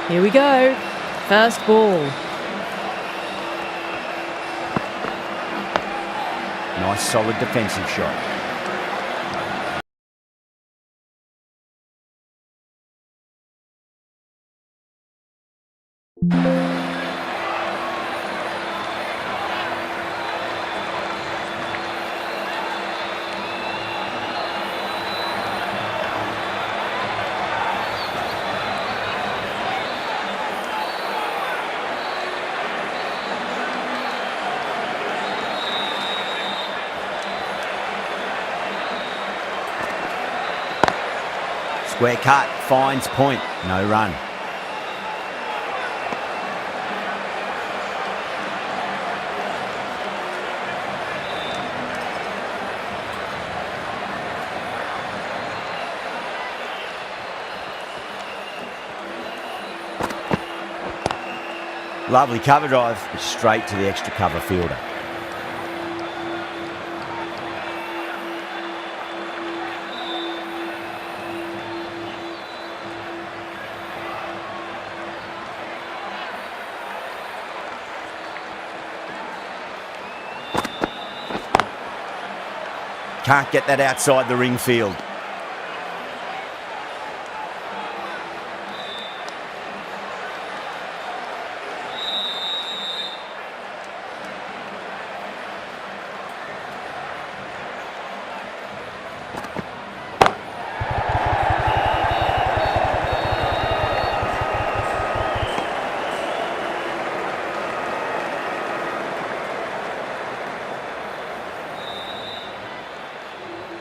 Here we go. First ball. Nice solid defensive shot. Square cut, finds point, no run. Lovely cover drive, straight to the extra cover fielder. Can't get that outside the ring field.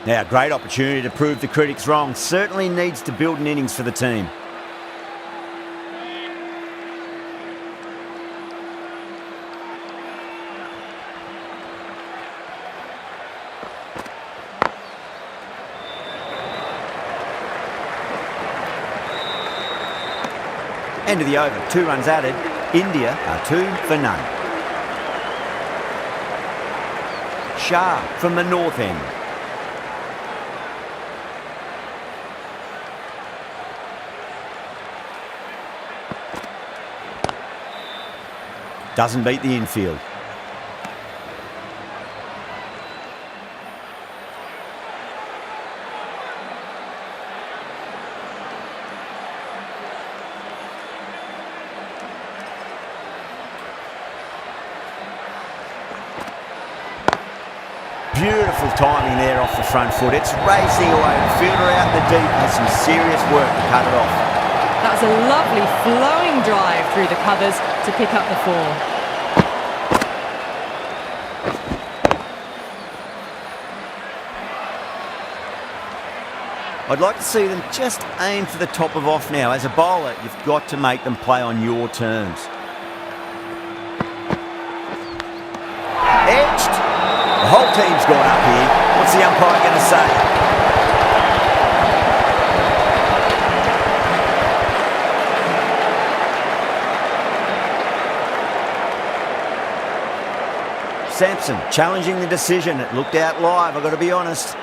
Now, great opportunity to prove the critics wrong. Certainly needs to build an innings for the team. End of the over, 2 runs added. India are 2 for none. Shah from the north end. Doesn't beat the infield. Beautiful timing there off the front foot. It's racing away. The fielder out in the deep has some serious work to cut it off. That's a lovely flowing drive through the covers to pick up the 4. I'd like to see them just aim for the top of off now. As a bowler, you've got to make them play on your terms. Edged. The whole team's gone up here. What's the umpire going to say? Sampson challenging the decision. It looked out live, I've got to be honest.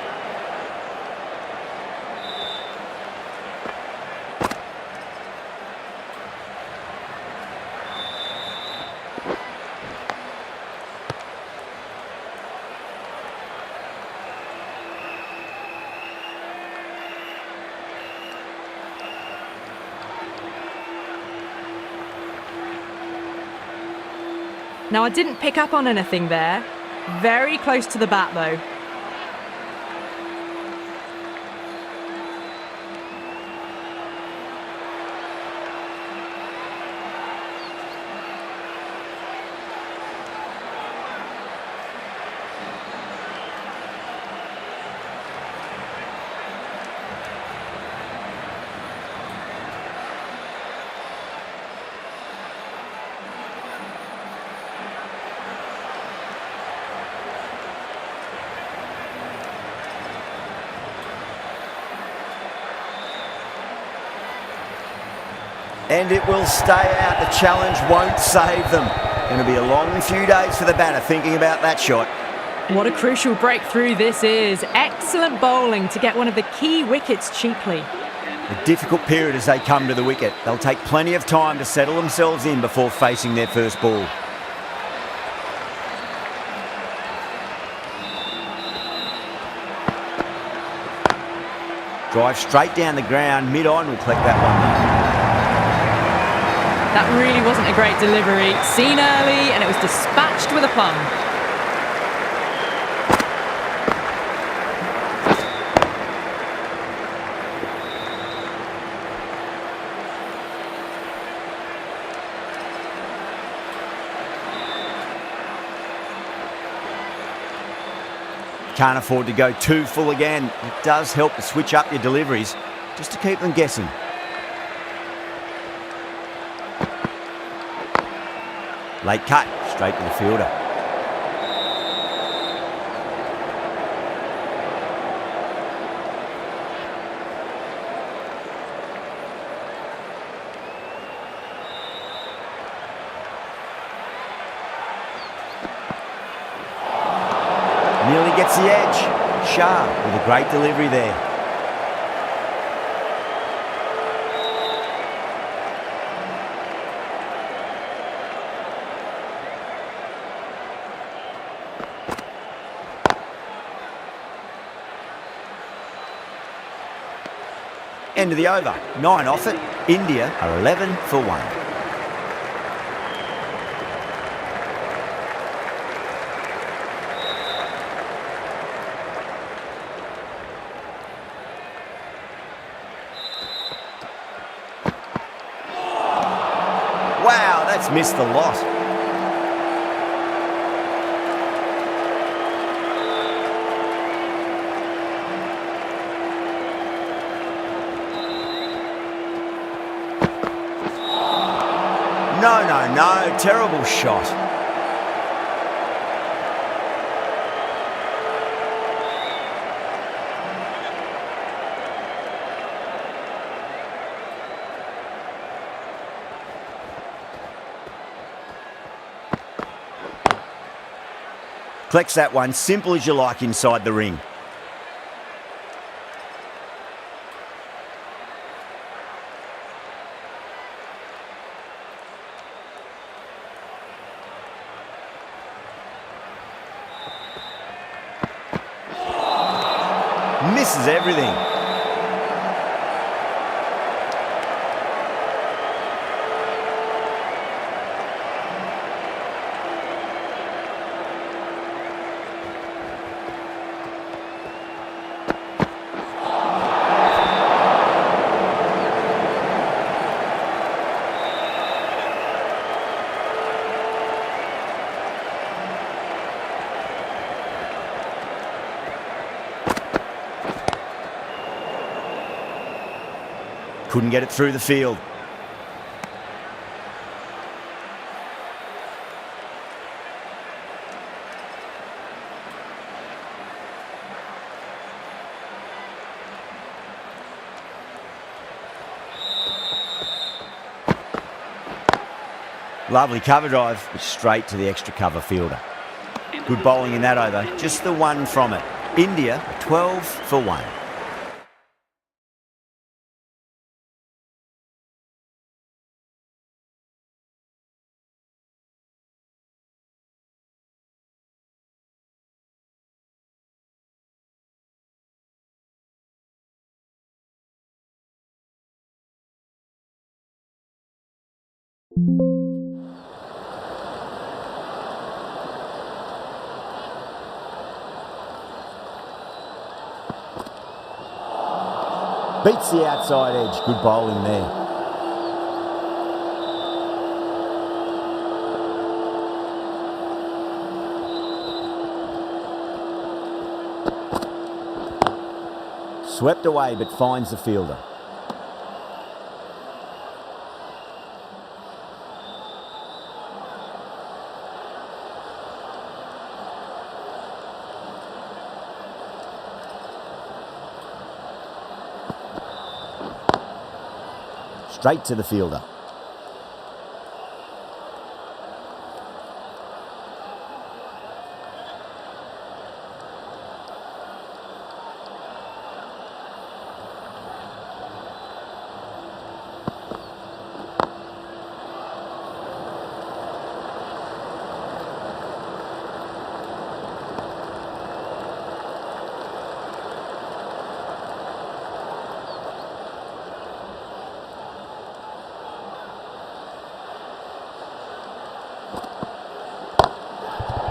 Now, I didn't pick up on anything there. Very close to the bat, though. And it will stay out. The challenge won't save them. Going to be a long few days for the batter thinking about that shot. What a crucial breakthrough this is. Excellent bowling to get one of the key wickets cheaply. A difficult period as they come to the wicket. They'll take plenty of time to settle themselves in before facing their first ball. Drive straight down the ground, mid-on will collect that one. That really wasn't a great delivery. Seen early and it was dispatched with a plum. Can't afford to go too full again. It does help to switch up your deliveries just to keep them guessing. Late cut, straight to the fielder. Nearly gets the edge. Shah with a great delivery there. End of the over. 9 off it. India are 11 for 1. Wow, that's missed the lot. No, terrible shot. Collects that one, simple as you like inside the ring. Misses everything. Couldn't get it through the field. Lovely cover drive, straight to the extra cover fielder. Good bowling in that over, just the one from it. India, 12 for 1. Beats the outside edge. Good bowling there. Swept away but finds the fielder. Straight to the fielder.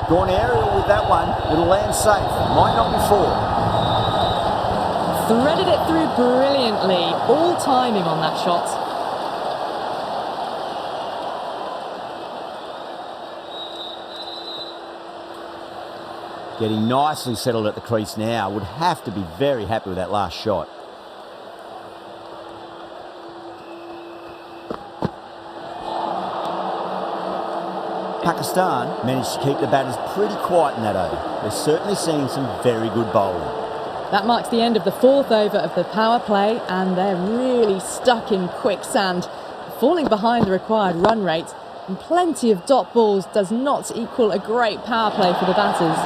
Gone aerial with that one. It'll land safe. Might not be 4. Threaded it through brilliantly. All timing on that shot. Getting nicely settled at the crease now. Would have to be very happy with that last shot. Pakistan managed to keep the batters pretty quiet in that over. They're certainly seeing some very good bowling. That marks the end of the 4th over of the power play, and they're really stuck in quicksand, falling behind the required run rate, and plenty of dot balls does not equal a great power play for the batters.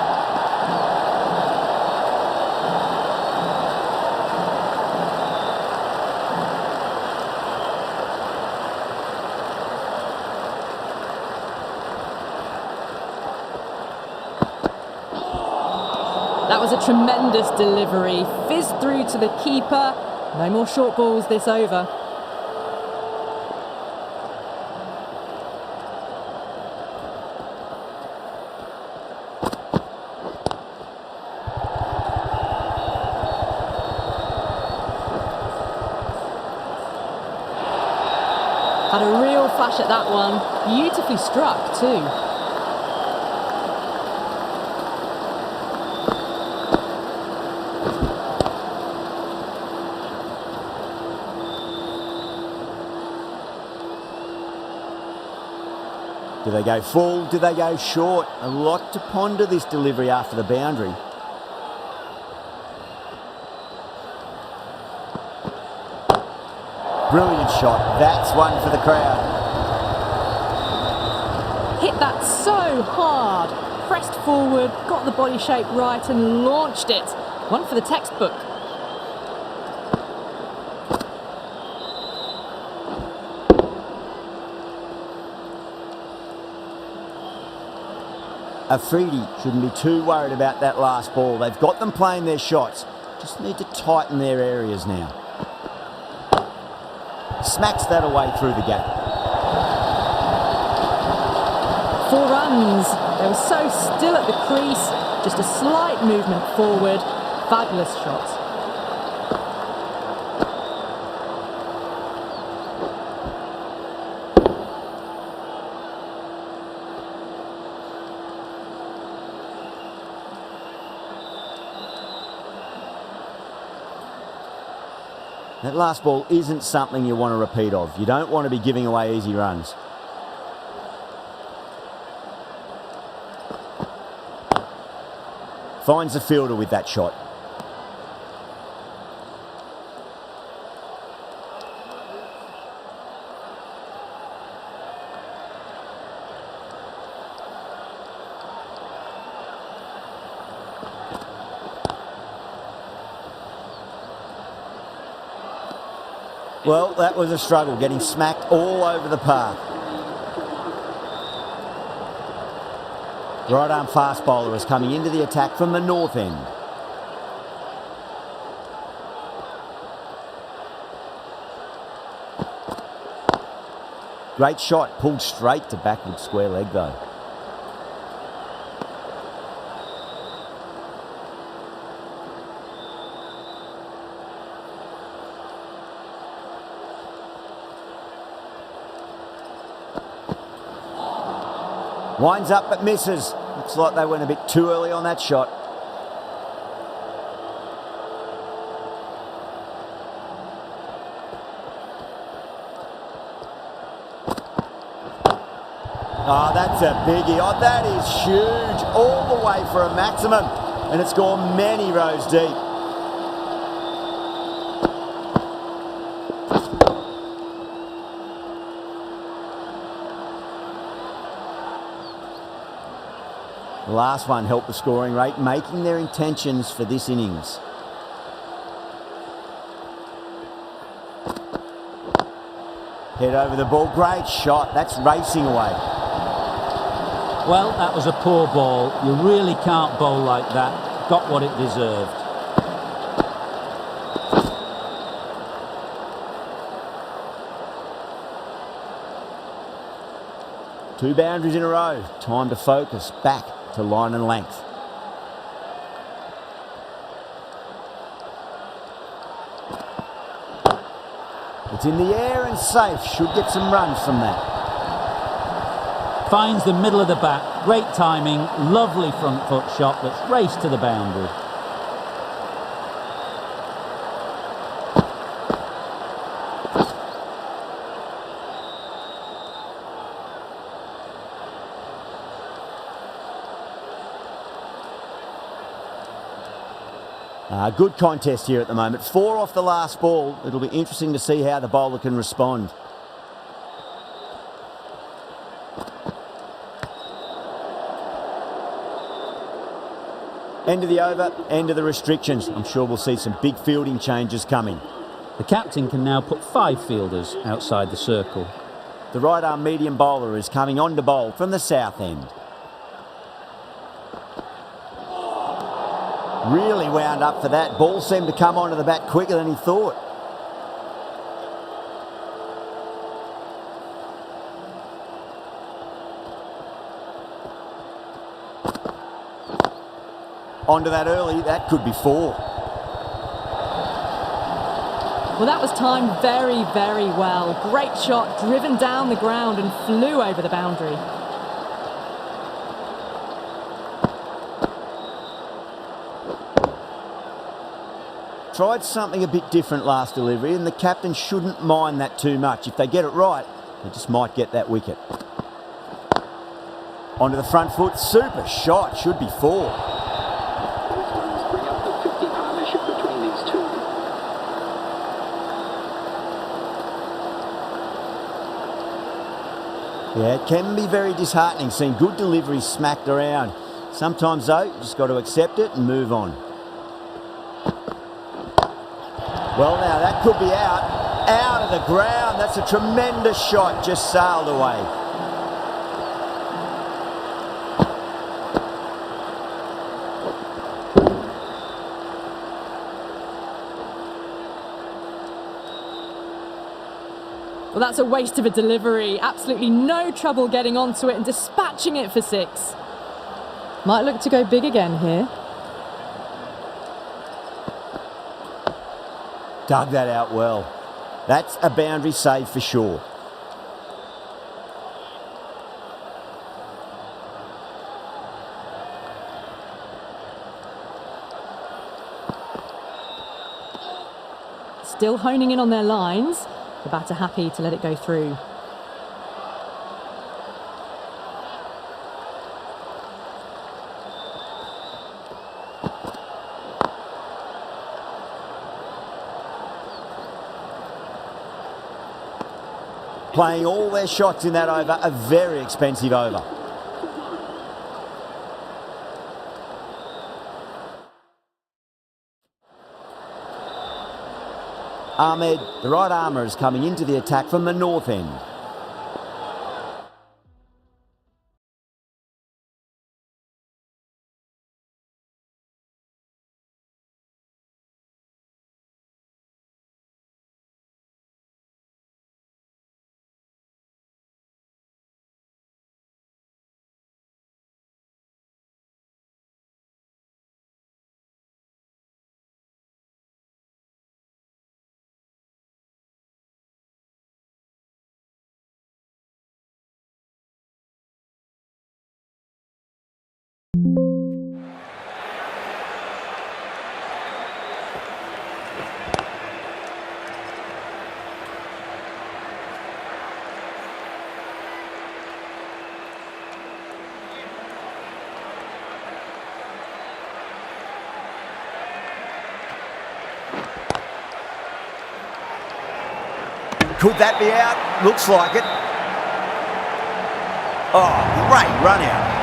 That was a tremendous delivery, fizzed through to the keeper. No more short balls this over. Had a real flash at that one. Beautifully struck too. Do they go full? Do they go short? A lot to ponder this delivery after the boundary. Brilliant shot. That's one for the crowd. Hit that so hard. Pressed forward, got the body shape right and launched it. One for the textbook. Afridi shouldn't be too worried about that last ball. They've got them playing their shots. Just need to tighten their areas now. Smacks that away through the gap. 4 runs. They were so still at the crease. Just a slight movement forward. Fabulous shot. That last ball isn't something you want to repeat of. You don't want to be giving away easy runs. Finds the fielder with that shot. Well, that was a struggle, getting smacked all over the park. Right arm fast bowler is coming into the attack from the north end. Great shot, pulled straight to backward square leg though. Winds up but misses. Looks like they went a bit too early on that shot. Oh, that's a biggie. Oh, that is huge. All the way for a maximum. And it's gone many rows deep. The last one helped the scoring rate, making their intentions for this innings. Head over the ball, great shot, that's racing away. Well, that was a poor ball. You really can't bowl like that. Got what it deserved. Two boundaries in a row, time to focus back to line and length. It's in the air and safe. Should get some runs from that. Finds the middle of the bat. Great timing. Lovely front foot shot that's raced to the boundary. Good contest here at the moment. 4 off the last ball. It'll be interesting to see how the bowler can respond. End of the over, end of the restrictions. I'm sure we'll see some big fielding changes coming. The captain can now put 5 fielders outside the circle. The right arm medium bowler is coming on to bowl from the south end. Really wound up for that. Ball seemed to come onto the bat quicker than he thought. Onto that early, that could be 4. Well, that was timed very, very well. Great shot, driven down the ground and flew over the boundary. Tried something a bit different last delivery, and the captain shouldn't mind that too much. If they get it right, they just might get that wicket. Onto the front foot, super shot, should be 4. Bring up the 50 partnership between these two. Yeah, it can be very disheartening seeing good deliveries smacked around. Sometimes, though, you just got to accept it and move on. Well, now, that could be out of the ground. That's a tremendous shot, just sailed away. Well, that's a waste of a delivery. Absolutely no trouble getting onto it and dispatching it for 6. Might look to go big again here. Dug that out well. That's a boundary save for sure. Still honing in on their lines. The batter happy to let it go through. Playing all their shots in that over, a very expensive over. Ahmed, the right armour, is coming into the attack from the north end. Could that be out? Looks like it. Oh, great run out.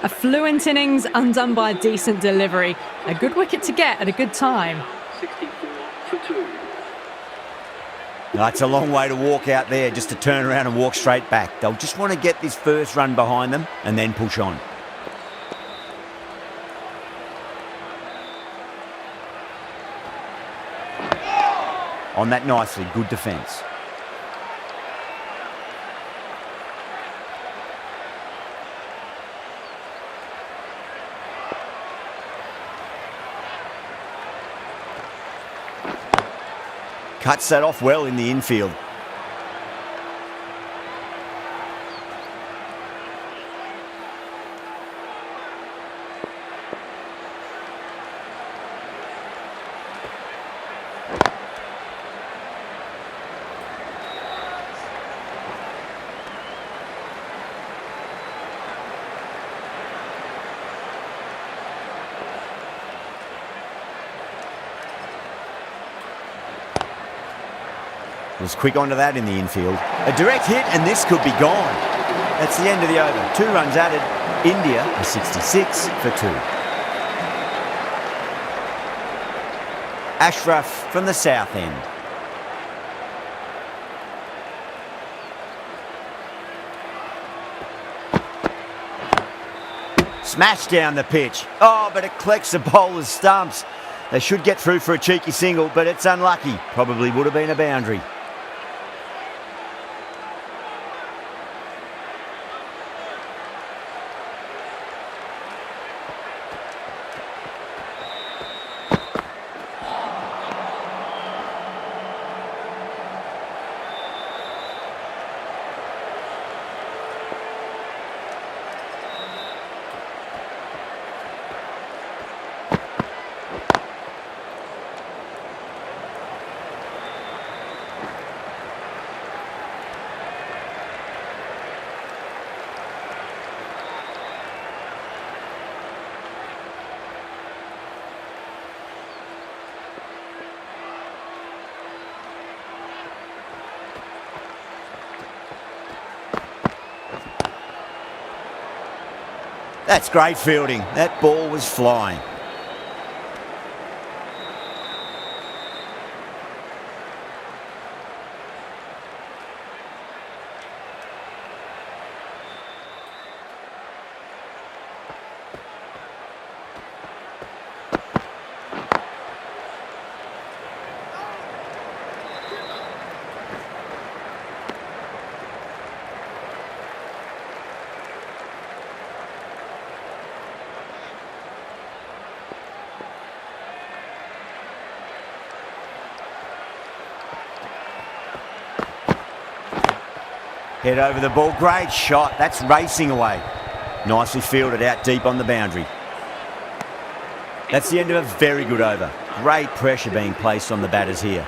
A fluent innings undone by a decent delivery. A good wicket to get at a good time. 64 for 2. No, it's a long way to walk out there just to turn around and walk straight back. They'll just want to get this first run behind them and then push on. On that nicely, good defence. Cuts that off well in the infield. Was quick onto that in the infield. A direct hit and this could be gone. That's the end of the over. 2 runs added. India are 66 for 2. Ashraf from the south end. Smash down the pitch. Oh, but it collects the bowler's stumps. They should get through for a cheeky single, but it's unlucky. Probably would have been a boundary. That's great fielding. That ball was flying. Head over the ball. Great shot. That's racing away. Nicely fielded out deep on the boundary. That's the end of a very good over. Great pressure being placed on the batters here.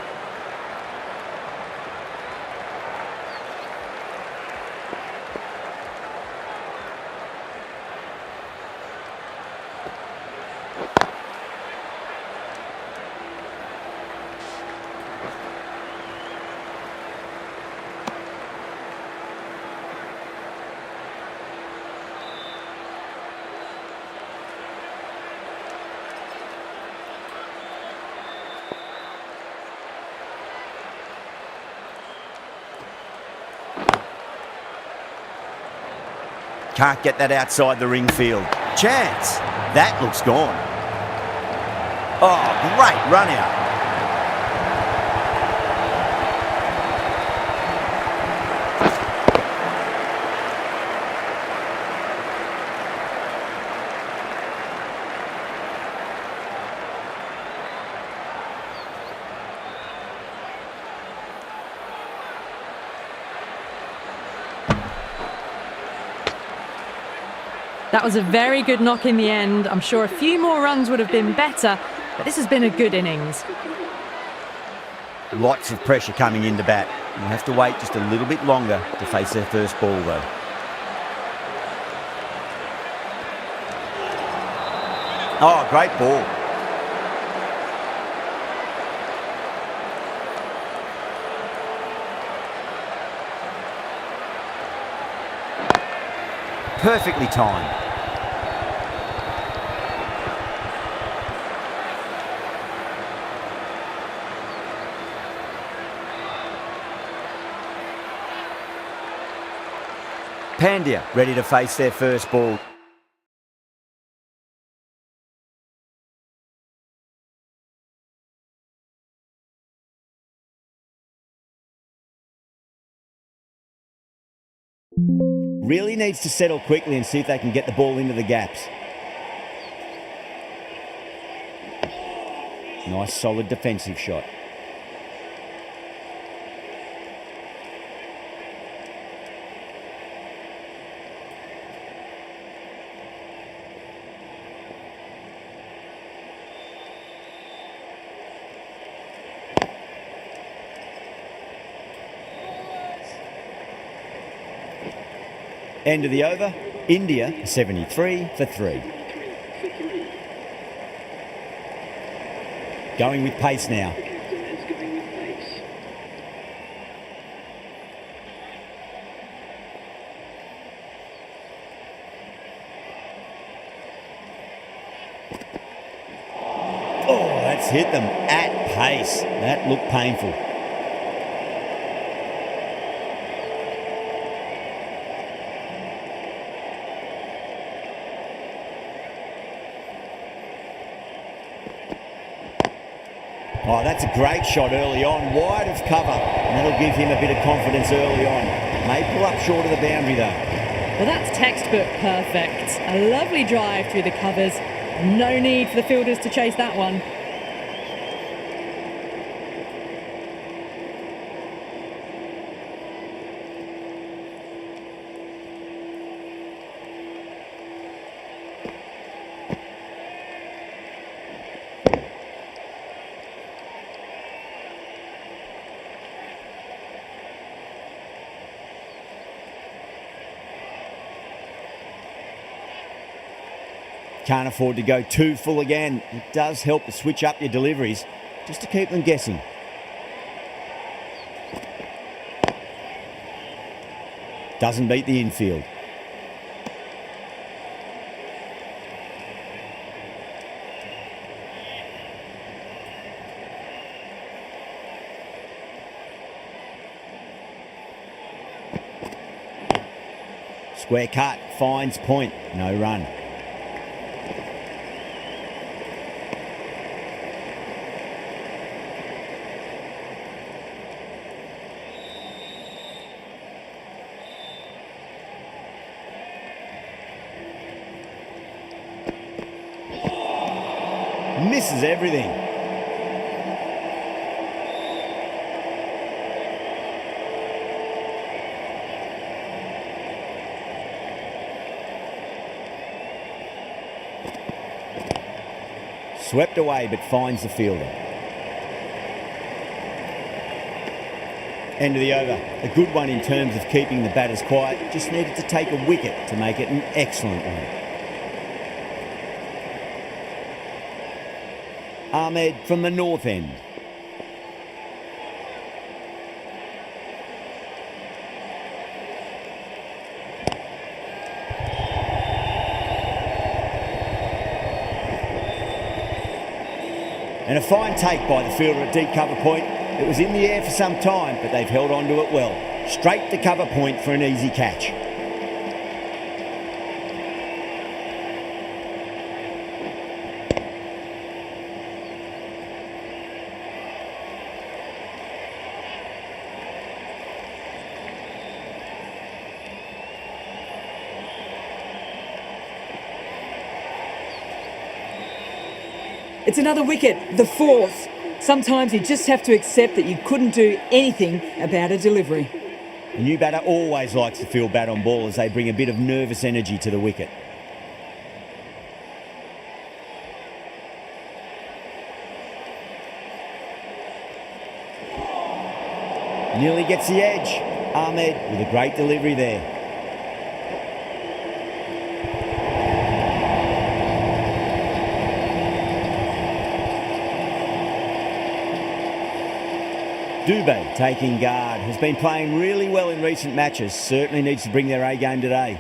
Can't get that outside the ring field. Chance. That looks gone. Oh, great run out. That was a very good knock in the end. I'm sure a few more runs would have been better, but this has been a good innings. Lots of pressure coming into bat. You'll have to wait just a little bit longer to face their first ball, though. Oh, great ball. Perfectly timed. Pandya ready to face their first ball. Really needs to settle quickly and see if they can get the ball into the gaps. Nice solid defensive shot. End of the over, India 73 for 3. Going with pace now. The captain is going with pace. Oh, that's hit them at pace. That looked painful. Oh, that's a great shot early on, wide of cover, and that'll give him a bit of confidence early on. May pull up short of the boundary though. Well, that's textbook perfect. A lovely drive through the covers. No need for the fielders to chase that one. Can't afford to go too full again. It does help to switch up your deliveries, just to keep them guessing. Doesn't beat the infield. Square cut, finds point, no run. Misses everything. Swept away but finds the fielder. End of the over. A good one in terms of keeping the batters quiet. Just needed to take a wicket to make it an excellent one. Ahmed from the north end. And a fine take by the fielder at deep cover point. It was in the air for some time, but they've held on to it well. Straight to cover point for an easy catch. It's another wicket, the fourth. Sometimes you just have to accept that you couldn't do anything about a delivery. A new batter always likes to feel bat on ball as they bring a bit of nervous energy to the wicket. Nearly gets the edge. Ahmed with a great delivery there. Dubé taking guard, has been playing really well in recent matches, certainly needs to bring their A game today.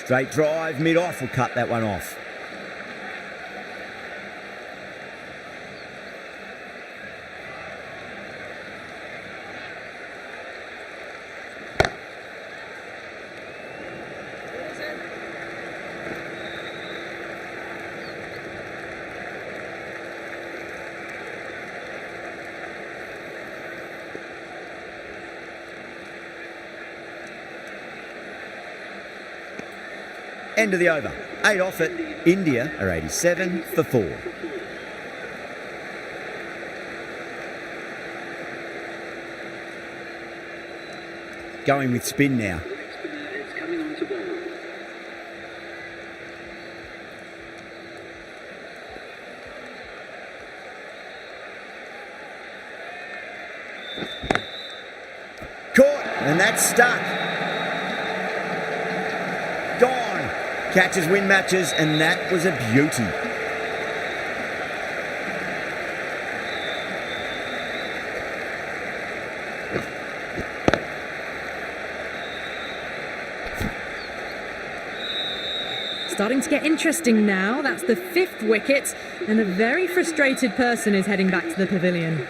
Straight drive, mid-off will cut that one off. End of the over. 8 off it. India are 87 for 4. Going with spin now. It's coming on to ball. Caught, and that's stuck. Gone. Catches win matches, and that was a beauty. Starting to get interesting now. That's the 5th wicket, and a very frustrated person is heading back to the pavilion.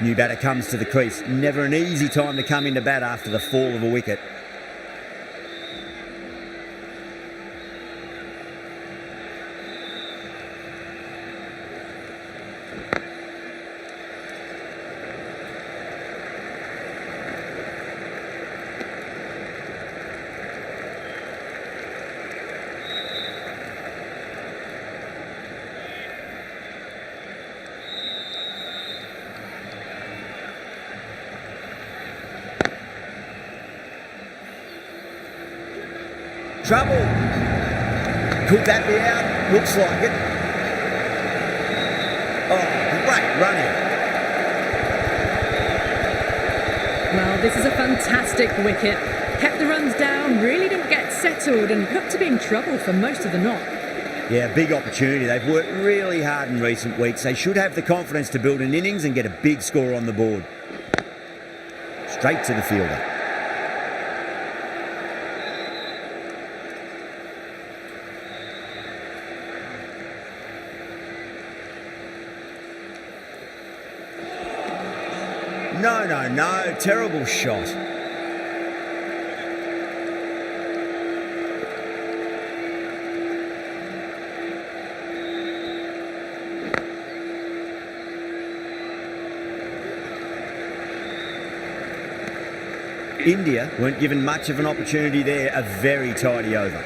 New batter comes to the crease. Never an easy time to come into bat after the fall of a wicket. Trouble. Could that be out? Looks like it. Oh, great running. Well, this is a fantastic wicket. Kept the runs down, really didn't get settled, and looked to be in trouble for most of the knock. Yeah, big opportunity. They've worked really hard in recent weeks. They should have the confidence to build an innings and get a big score on the board. Straight to the fielder. No. Terrible shot. India weren't given much of an opportunity there. A very tidy over.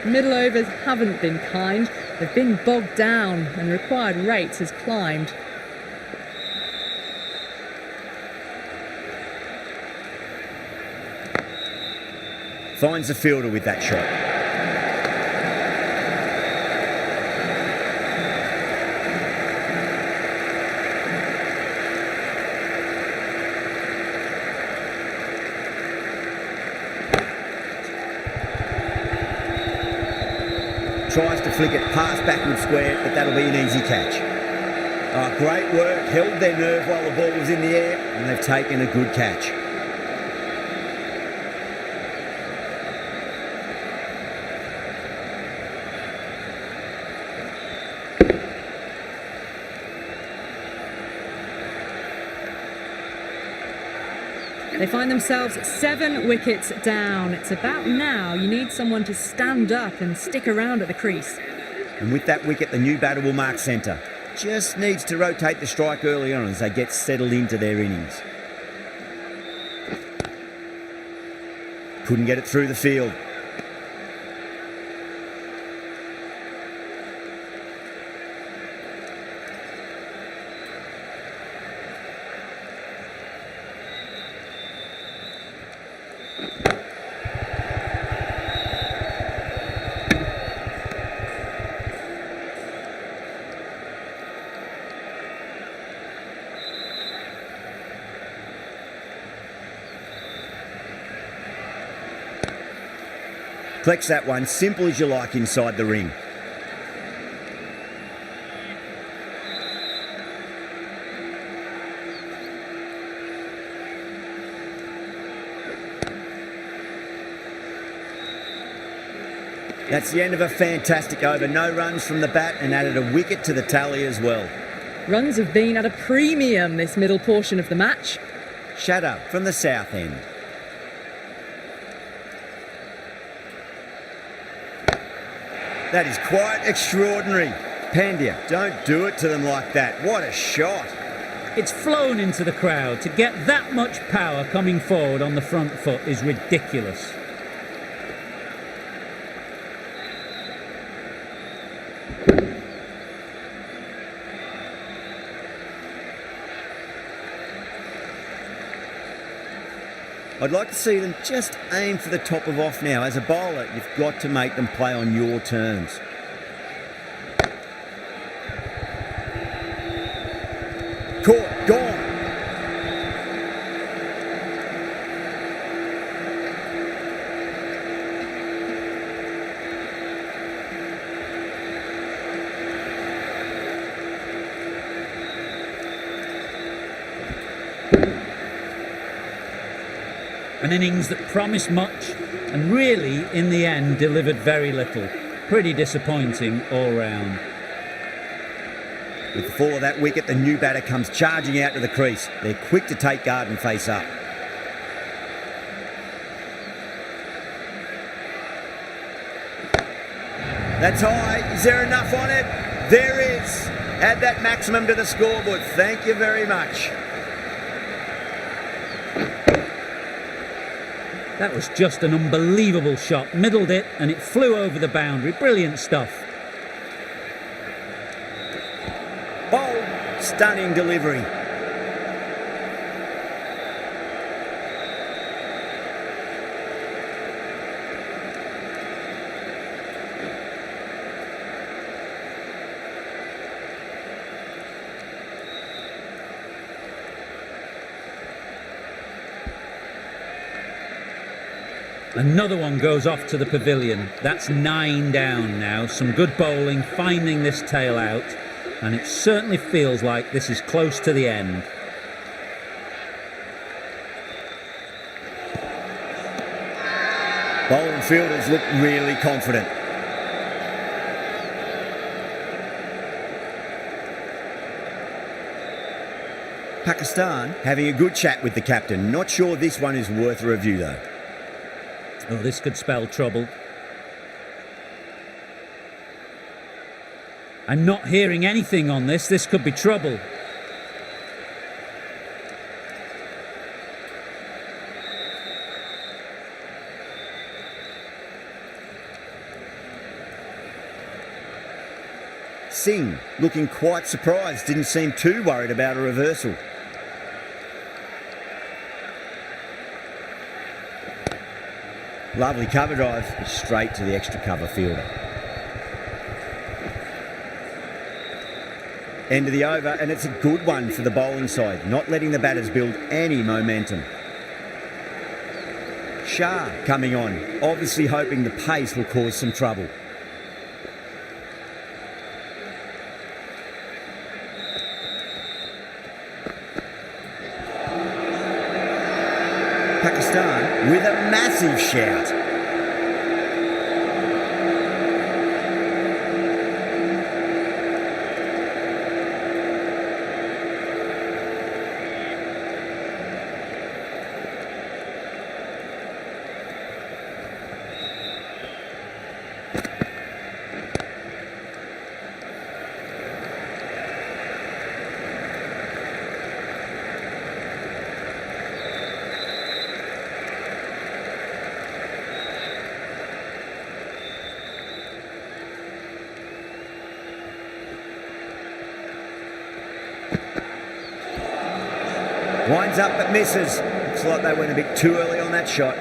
Middle overs haven't been kind. They've been bogged down, and required rate has climbed. Finds the fielder with that shot. Tries to flick it past backward square, but that'll be an easy catch. Oh, great work. Held their nerve while the ball was in the air, and they've taken a good catch. They find themselves 7 wickets down. It's about now you need someone to stand up and stick around at the crease. And with that wicket, the new batter will mark centre. Just needs to rotate the strike early on as they get settled into their innings. Couldn't get it through the field. Collects that one, simple as you like, inside the ring. That's the end of a fantastic over. No runs from the bat and added a wicket to the tally as well. Runs have been at a premium this middle portion of the match. Shatter from the south end. That is quite extraordinary. Pandya, don't do it to them like that. What a shot. It's flown into the crowd. To get that much power coming forward on the front foot is ridiculous. I'd like to see them just aim for the top of off now. As a bowler, you've got to make them play on your terms. Caught, gone. An innings that promised much and really, in the end, delivered very little. Pretty disappointing all round. With the fall of that wicket, the new batter comes charging out to the crease. They're quick to take guard and face up. That's high. Is there enough on it? There is. Add that maximum to the scoreboard. Thank you very much. That was just an unbelievable shot. Middled it and it flew over the boundary. Brilliant stuff. Bold, stunning delivery. Another one goes off to the pavilion. That's 9 down now. Some good bowling, finding this tail out, and it certainly feels like this is close to the end. Bowling fielders look really confident. Pakistan having a good chat with the captain. Not sure this one is worth a review though. Oh, this could spell trouble. I'm not hearing anything on this. This could be trouble. Singh looking quite surprised. Didn't seem too worried about a reversal. Lovely cover drive, straight to the extra cover fielder. End of the over, and it's a good one for the bowling side, not letting the batters build any momentum. Shah coming on, obviously hoping the pace will cause some trouble. Pakistan with a massive shout. Winds up but misses. Looks like they went a bit too early on that shot.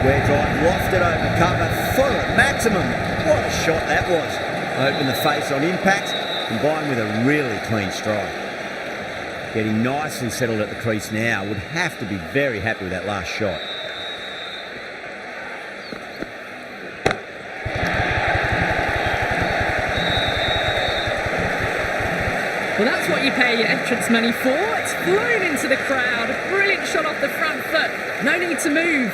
Square drive, lofted over cover for a maximum. What a shot that was. Open the face on impact, combined with a really clean strike. Getting nicely settled at the crease now. Would have to be very happy with that last shot. Well, that's what you pay your entrance money for. It's flown into the crowd. A brilliant shot off the front foot. No need to move.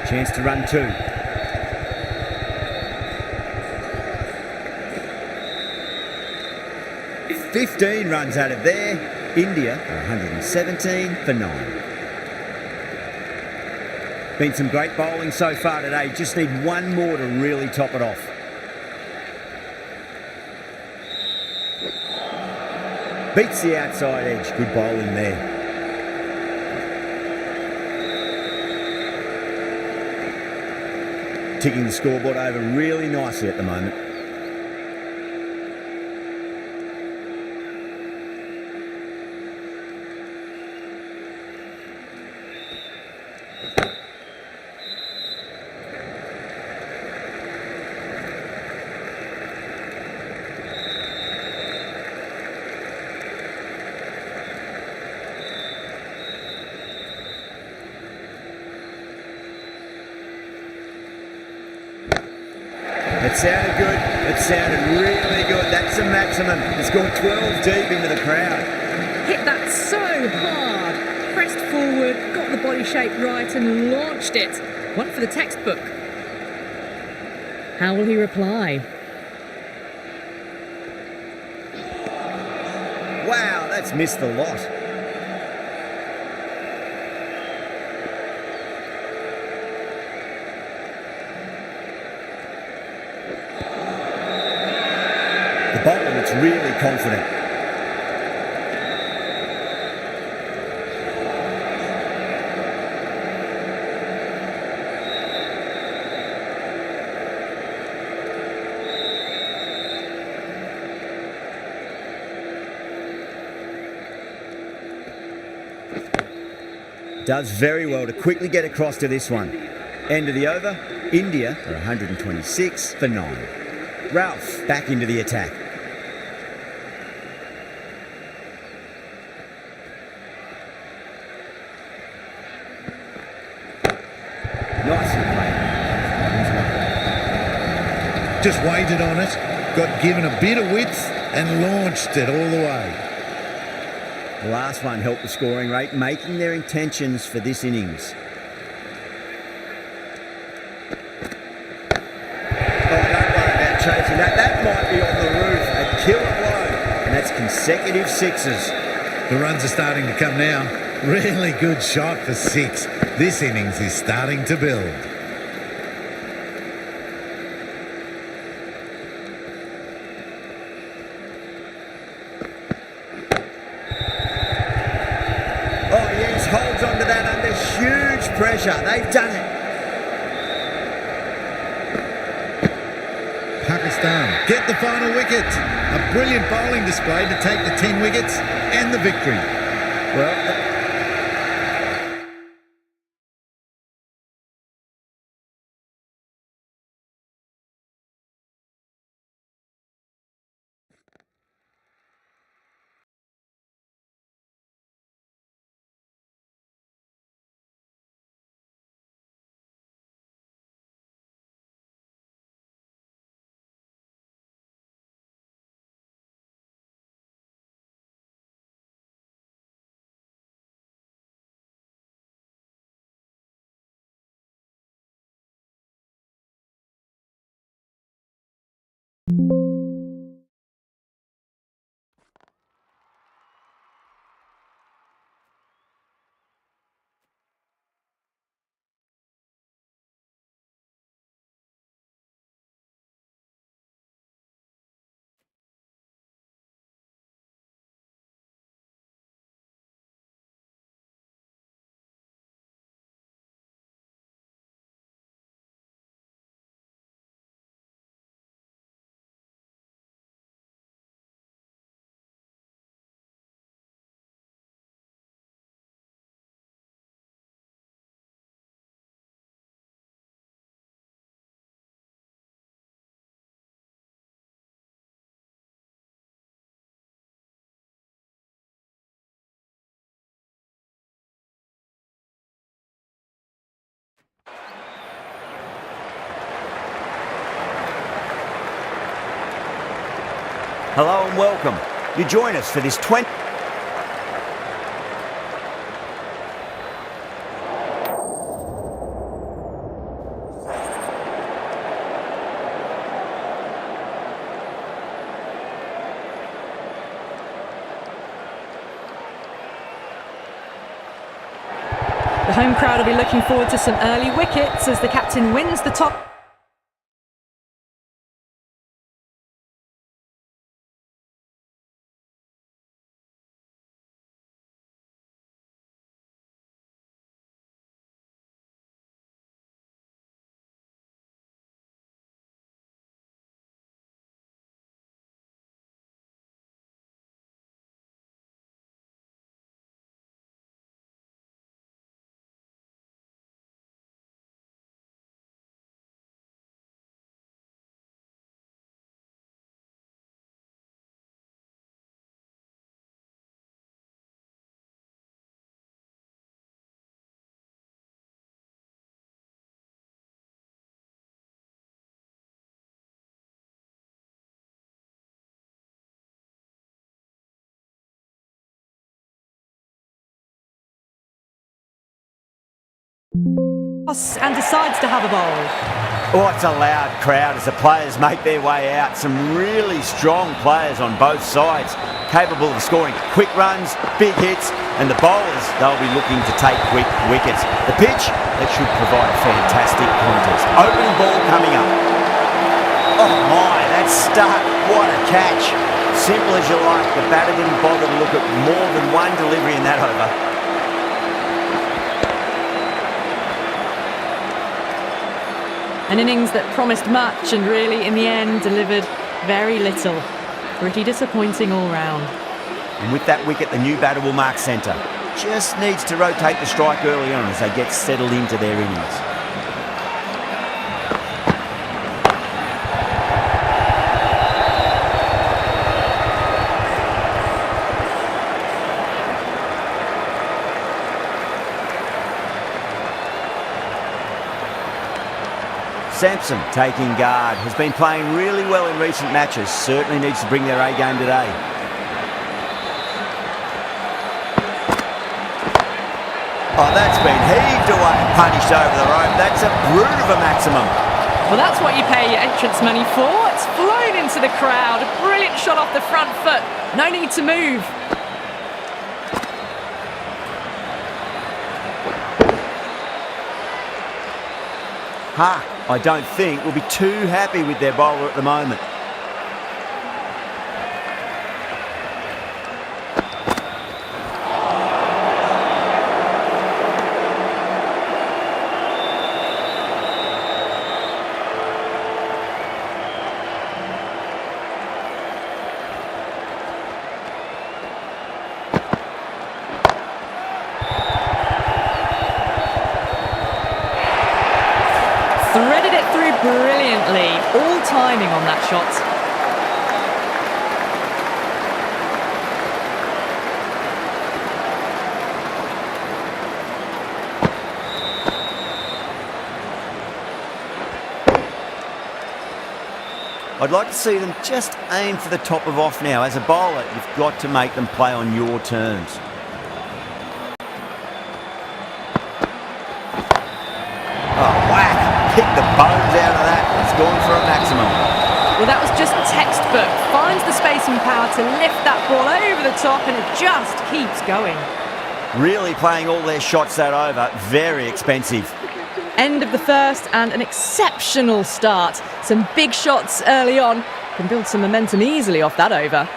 Chance to run two. "15 runs out of there. India are 117 for 9. Been some great bowling so far today. Just need one more to really top it off. Beats the outside edge. Good bowling there. Ticking the scoreboard over really nicely at the moment. It sounded good. It sounded really good. That's a maximum. It's gone 12 deep into the crowd. Hit that so hard. Pressed forward, got the body shape right and launched it. One for the textbook. How will he reply? Wow, that's missed the lot. The bowler looks really confident. Does very well to quickly get across to this one. End of the over, India are 126 for 9. Ralph back into the attack. Nicely played. Just waited on it, got given a bit of width and launched it all the way. The last one helped the scoring rate, making their intentions for this innings. Oh, don't worry about chasing that. That might be on the roof. A killer blow. And that's consecutive sixes. The runs are starting to come now. Really good shot for 6. This innings is starting to build. Oh yes, holds on to that under huge pressure. They've done it. Pakistan get the final wicket. A brilliant bowling display to take the 10 wickets and the victory. Well, Hello and welcome. You join us for this 20... The home crowd will be looking forward to some early wickets as the captain wins the top. And decides to have a bowl. Oh, it's a loud crowd as the players make their way out. Some really strong players on both sides, capable of scoring quick runs, big hits, and the bowlers, they'll be looking to take quick wickets. The pitch, that should provide a fantastic contest. Opening ball coming up. Oh my, that's stuck. What a catch. Simple as you like. The batter didn't bother to look at more than one delivery in that over. An innings that promised much and really, in the end, delivered very little. Pretty disappointing all round. And with that wicket, the new batter will mark centre. Just needs to rotate the strike early on as they get settled into their innings. Sampson taking guard, has been playing really well in recent matches, certainly needs to bring their A game today. Oh, that's been heaved away and punished over the rope. That's a brute of a maximum. Well, that's what you pay your entrance money for. It's flown into the crowd. A brilliant shot off the front foot. No need to move. I don't think will be too happy with their bowler at the moment. Threaded it through brilliantly. All timing on that shot. I'd like to see them just aim for the top of off now. As a bowler, you've got to make them play on your terms. Oh, whack! Pick the bones out of that. It's gone for a maximum. Well, that was just textbook. Finds the space and power to lift that ball over the top, and it just keeps going. Really playing all their shots that over. Very expensive. End of the first and an exceptional start. Some big shots early on. Can build some momentum easily off that over.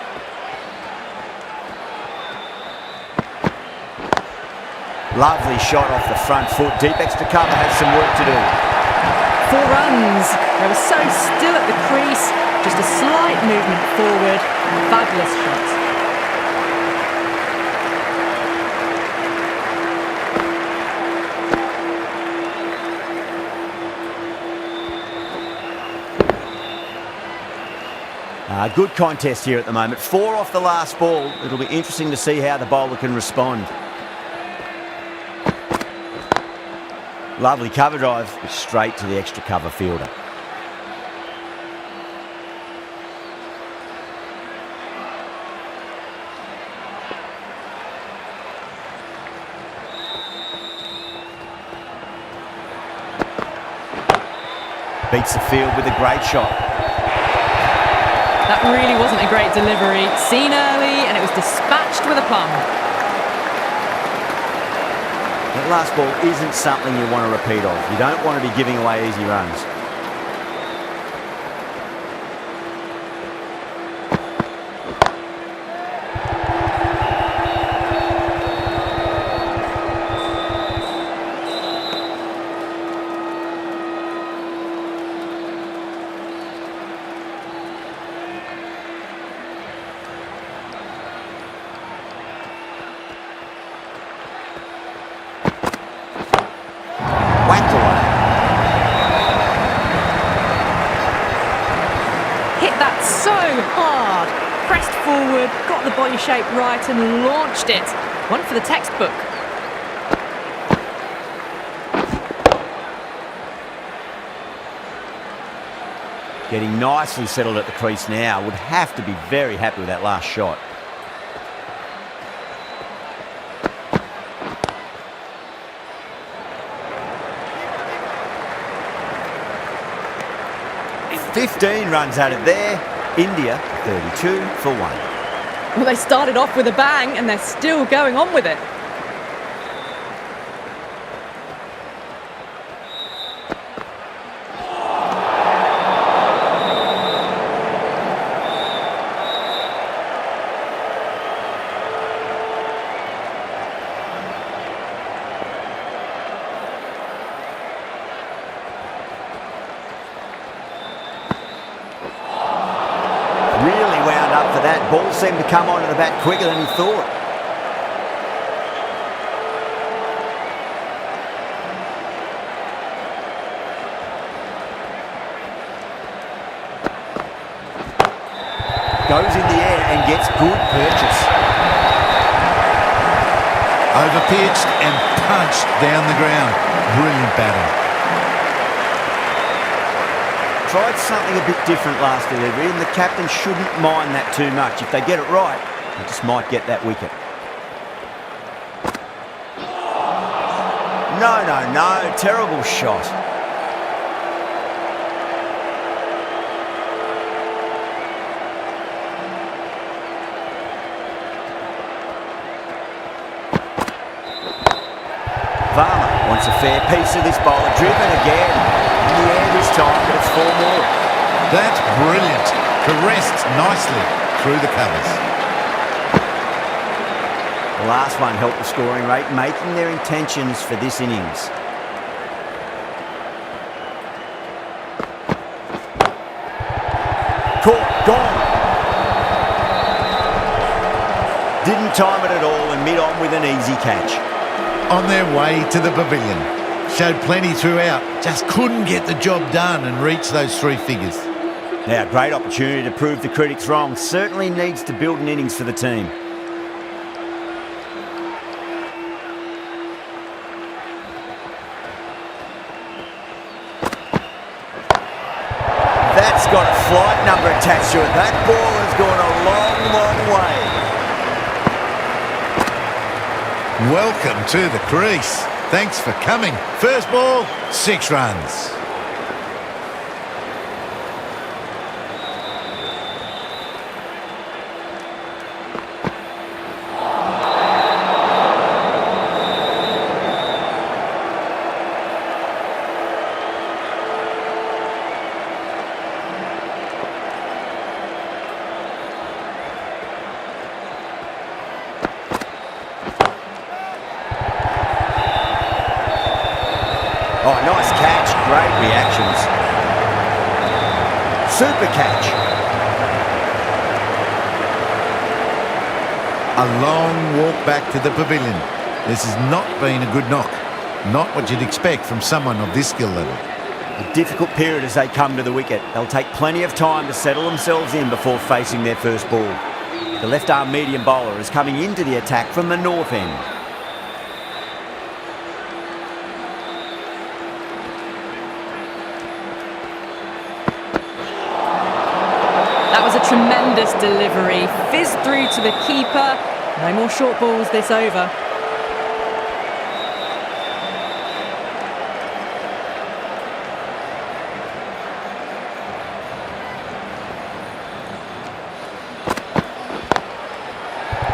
Lovely shot off the front foot. Deep extra cover has some work to do. 4 runs. They were so still at the crease. Just a slight movement forward. Fabulous shot. Good contest here at the moment. 4 off the last ball. It'll be interesting to see how the bowler can respond. Lovely cover drive, straight to the extra cover fielder. beats the field with a great shot. That really wasn't a great delivery. Seen early, and it was dispatched with a plum. That last ball isn't something you want to repeat of. You don't want to be giving away easy runs. Whacked away. Hit that so hard. Pressed forward, got the body shape right and launched it. One for the textbook. Getting nicely settled at the crease now. Would have to be very happy with that last shot. $15 runs out of there. India 32 for 1. Well, they started off with a bang and they're still going on with it. Really wound up for that. Ball seemed to come onto the bat quicker than he thought. Goes in the air and gets good purchase. Overpitched and punched down the ground. Brilliant batting. Tried something a bit different last delivery, and the captain shouldn't mind that too much. If they get it right, they just might get that wicket. No, terrible shot. Varma wants a fair piece of this bowler. Driven again. In the air this time, but it's 4 more. That's brilliant. Caressed nicely through the covers. The last one helped the scoring rate, making their intentions for this innings. Caught, gone. Didn't time it at all and mid-on with an easy catch. On their way to the pavilion. Showed plenty throughout, just couldn't get the job done and reach those 3 figures. Now, great opportunity to prove the critics wrong. Certainly needs to build an innings for the team. That's got a flight number attached to it. That ball has gone a long, long way. Welcome to the crease. Thanks for coming. First ball, 6 runs. Oh, nice catch. Great reactions. Super catch. A long walk back to the pavilion. This has not been a good knock. Not what you'd expect from someone of this skill level. A difficult period as they come to the wicket. They'll take plenty of time to settle themselves in before facing their first ball. The left-arm medium bowler is coming into the attack from the north end. That was a tremendous delivery. Fizzed through to the keeper. No more short balls this over.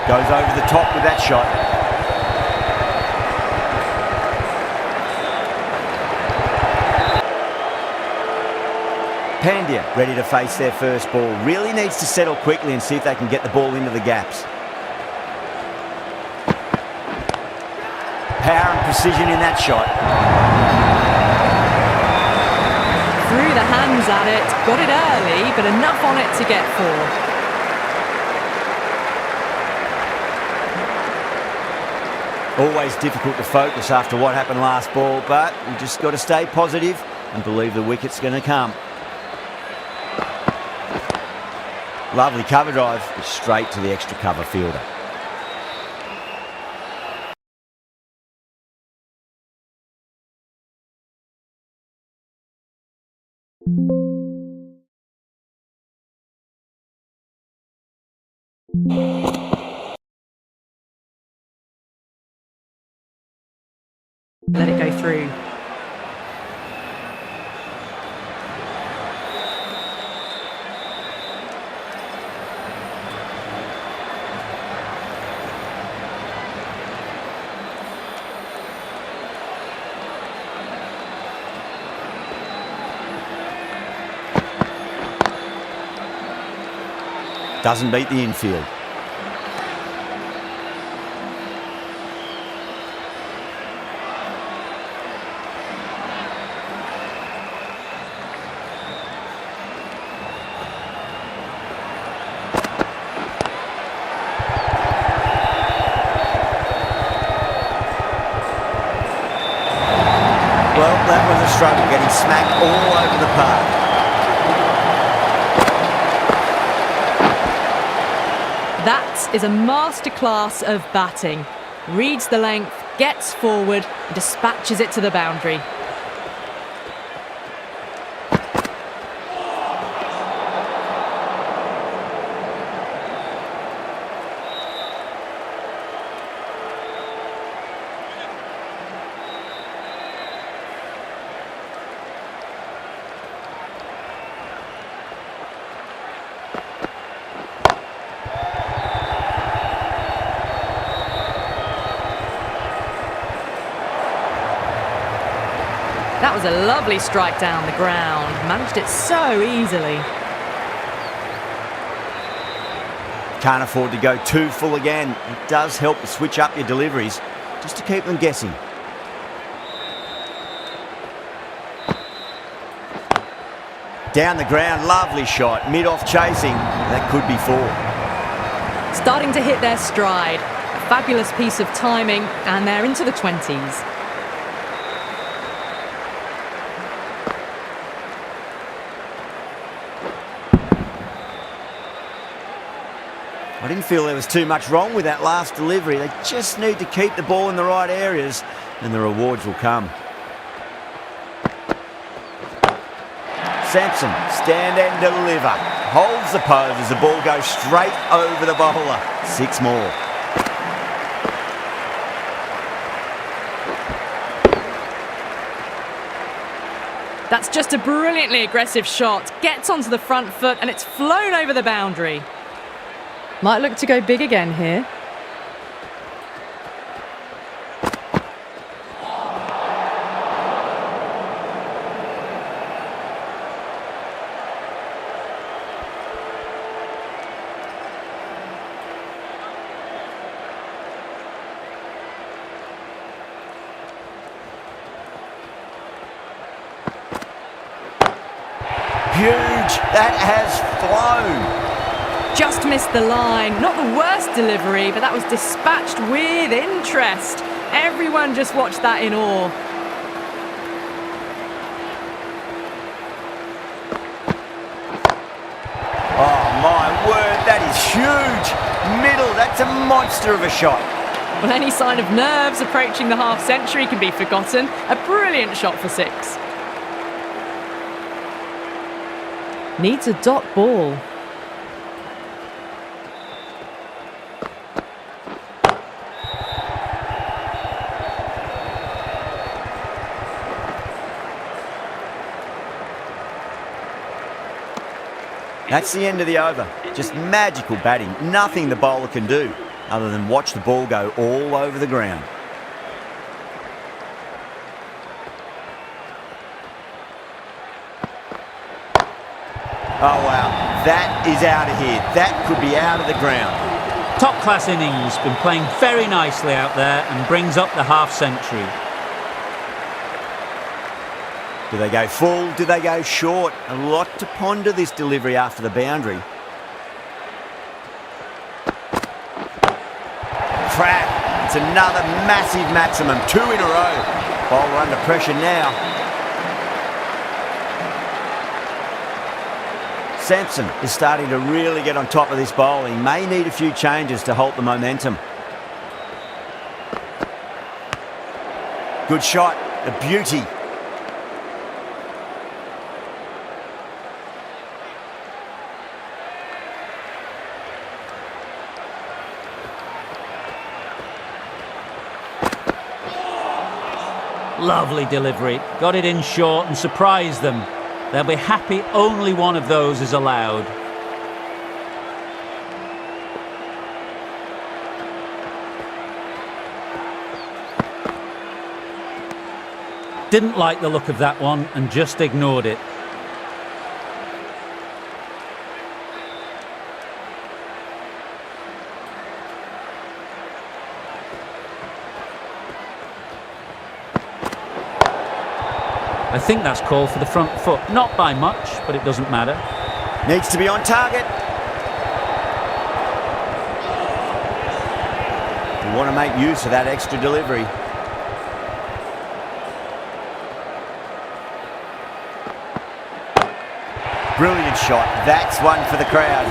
Goes over the top with that shot. Pandya ready to face their first ball. Really needs to settle quickly and see if they can get the ball into the gaps. Power and precision in that shot. Threw the hands at it, got it early, but enough on it to get 4. Always difficult to focus after what happened last ball, but you just got to stay positive and believe the wicket's going to come. Lovely cover drive, straight to the extra cover fielder. Let it go through. Doesn't beat the infield. Well, that was a struggle, getting smacked all over the park. That is a masterclass of batting. Reads the length, gets forward, and dispatches it to the boundary. That was a lovely strike down the ground. Managed it so easily. Can't afford to go too full again. It does help to switch up your deliveries, just to keep them guessing. Down the ground, lovely shot. Mid-off chasing. That could be 4. Starting to hit their stride. A fabulous piece of timing, and they're into the 20s. I didn't feel there was too much wrong with that last delivery. They just need to keep the ball in the right areas and the rewards will come. Sampson, stand and deliver. Holds the pose as the ball goes straight over the bowler. 6 more. That's just a brilliantly aggressive shot. Gets onto the front foot and it's flown over the boundary. Might look to go big again here. Huge. That has flown. Just missed the line. Not the worst delivery, but that was dispatched with interest. Everyone just watched that in awe. Oh my word, that is huge. Middle, that's a monster of a shot. Well, any sign of nerves approaching the half century can be forgotten. A brilliant shot for 6. Needs a dot ball. That's the end of the over. Just magical batting. Nothing the bowler can do. other than watch the ball go all over the ground. Oh wow, that is out of here. That could be out of the ground. Top class innings, been playing very nicely out there and brings up the half century. Do they go full? Do they go short? A lot to ponder this delivery after the boundary. Crack. It's another massive maximum. 2 in a row. Bowler under pressure now. Sampson is starting to really get on top of this bowl. He may need a few changes to halt the momentum. Good shot. A beauty. Lovely delivery. Got it in short and surprised them. They'll be happy only one of those is allowed. Didn't like the look of that one and just ignored it. I think that's called for the front foot. Not by much, but it doesn't matter. Needs to be on target. We want to make use of that extra delivery. Brilliant shot. That's one for the crowd.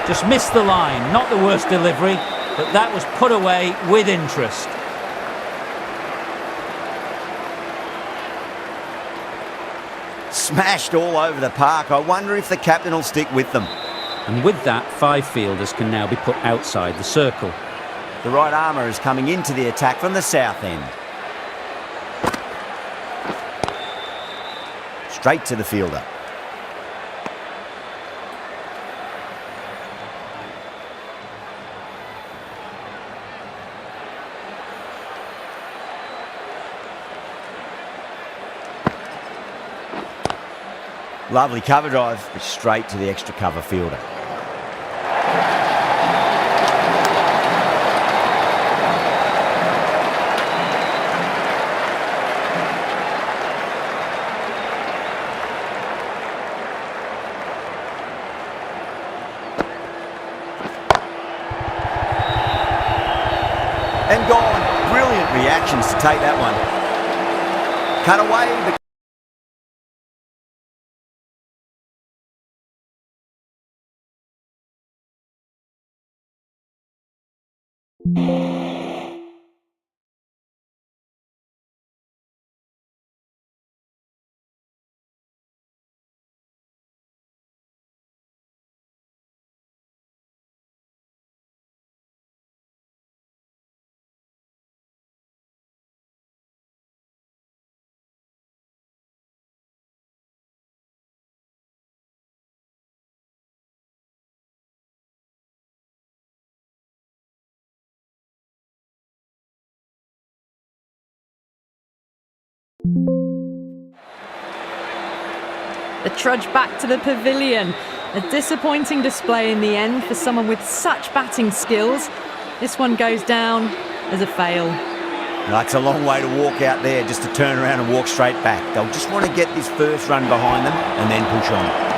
Just missed the line. Not the worst delivery, but that was put away with interest. Smashed all over the park. I wonder if the captain will stick with them. And with that, 5 fielders can now be put outside the circle. The right armour is coming into the attack from the south end. Straight to the fielder. Lovely cover drive, straight to the extra cover fielder. And gone. Brilliant reactions to take that one. Cut away. The trudge back to the pavilion. A disappointing display in the end for someone with such batting skills. This one goes down as a fail. That's a long way to walk out there just to turn around and walk straight back. They'll just want to get this first run behind them and then push on.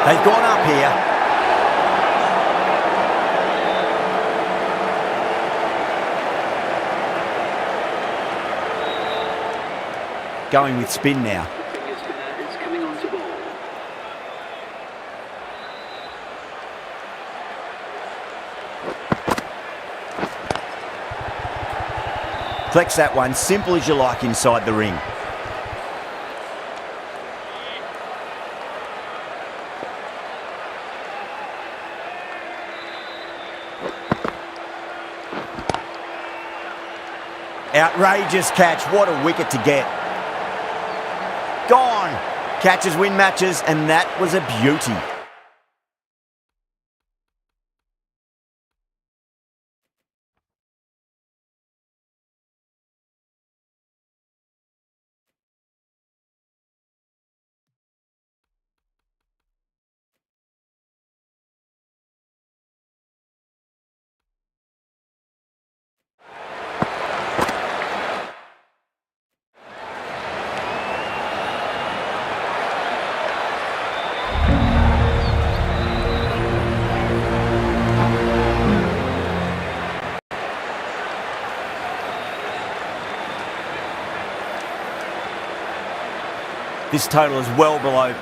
They've gone up here. Going with spin now. Finger spinner is coming on to ball. Collects that one, simple as you like inside the ring. Outrageous catch, what a wicket to get. Gone. Catches win matches, and that was a beauty. This total is well below.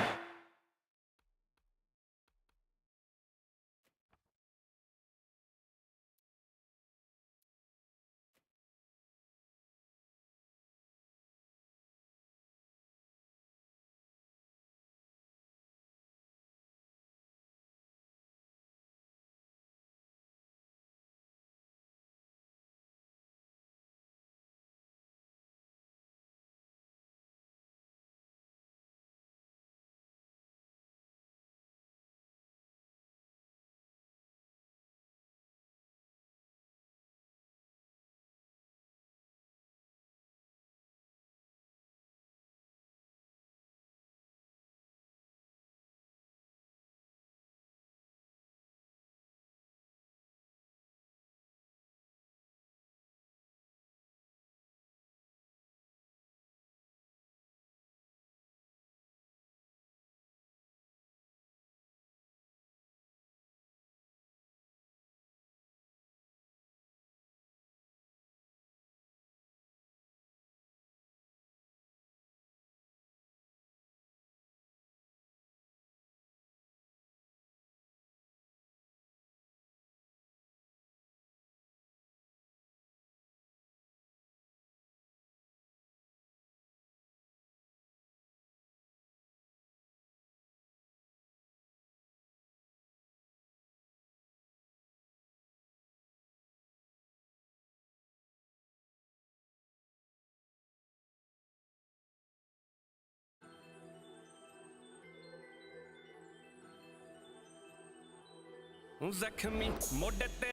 ਜ਼ਖਮੀ ਮੋਢੇ ਤੇ